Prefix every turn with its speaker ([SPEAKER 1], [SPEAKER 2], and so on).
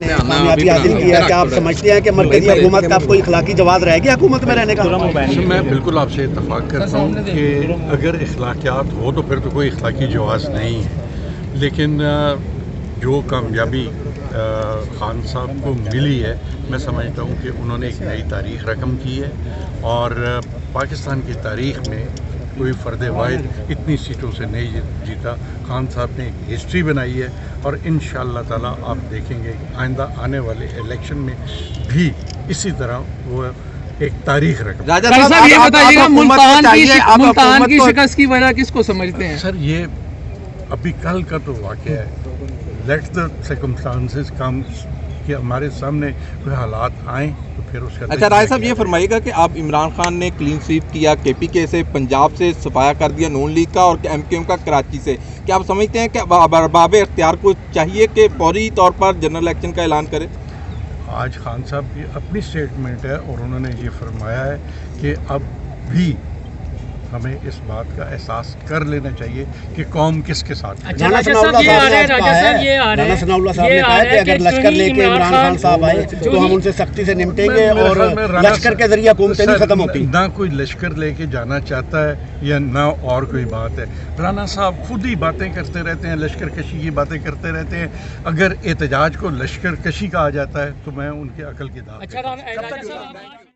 [SPEAKER 1] کامیابی حاصل کی ہے، کیا آپ سمجھتے ہیں کہ مرکزی حکومت کا کوئی اخلاقی جواز رہے گی حکومت میں رہنے کا؟
[SPEAKER 2] میں بالکل آپ سے اتفاق کرتا ہوں کہ اگر اخلاقیات ہو تو پھر تو کوئی اخلاقی جواز نہیں ہے، لیکن جو کامیابی خان صاحب کو ملی ہے میں سمجھتا ہوں کہ انہوں نے ایک نئی تاریخ رقم کی ہے، اور پاکستان کی تاریخ میں کوئی فرد واحد اتنی سیٹوں سے نہیں جیتا۔ خان صاحب نے ایک ہسٹری بنائی ہے، اور انشاءاللہ تعالیٰ آپ دیکھیں گے آئندہ آنے والے الیکشن میں بھی اسی طرح وہ ایک تاریخ رقم۔
[SPEAKER 3] راجہ صاحب یہ بتائیے گا ملتان کی شکست کی وجہ کس کو سمجھتے ہیں؟
[SPEAKER 2] سر یہ ابھی کل کا تو واقعہ ہے، لیٹ دا سرکمسٹانسز کم کہ ہمارے سامنے کوئی حالات آئیں تو پھر اس کا۔
[SPEAKER 3] اچھا راجہ صاحب یہ فرمائیے گا کہ آپ عمران خان نے کلین سویپ کیا کے پی کے سے، پنجاب سے صفایا کر دیا نون لیگ کا، اور ایم کیو ایم کا کراچی سے، کیا آپ سمجھتے ہیں کہ ارباب اختیار کو چاہیے کہ فوری طور پر جنرل الیکشن کا اعلان کرے؟
[SPEAKER 2] آج خان صاحب کی اپنی سٹیٹمنٹ ہے اور انہوں نے یہ فرمایا ہے کہ اب بھی ہمیں اس بات کا احساس کر لینا چاہیے کہ قوم کس کے ساتھ ہے۔
[SPEAKER 1] رانا ثناء اللہ صاحب نے کہا کہ اگر لشکر لے کے عمران خان صاحب آئے تو ہم ان سے سختی سے نمٹیں گے، اور لشکر کے ذریعے حکومتیں نہیں ختم ہوتی۔
[SPEAKER 2] نہ کوئی لشکر لے کے جانا چاہتا ہے یا نہ اور کوئی بات ہے، رانا صاحب خود ہی باتیں کرتے رہتے ہیں، لشکر کشی کی باتیں کرتے رہتے ہیں۔ اگر احتجاج کو لشکر کشی کہا جاتا ہے تو میں ان کے عقل کی داد دیتا ہوں۔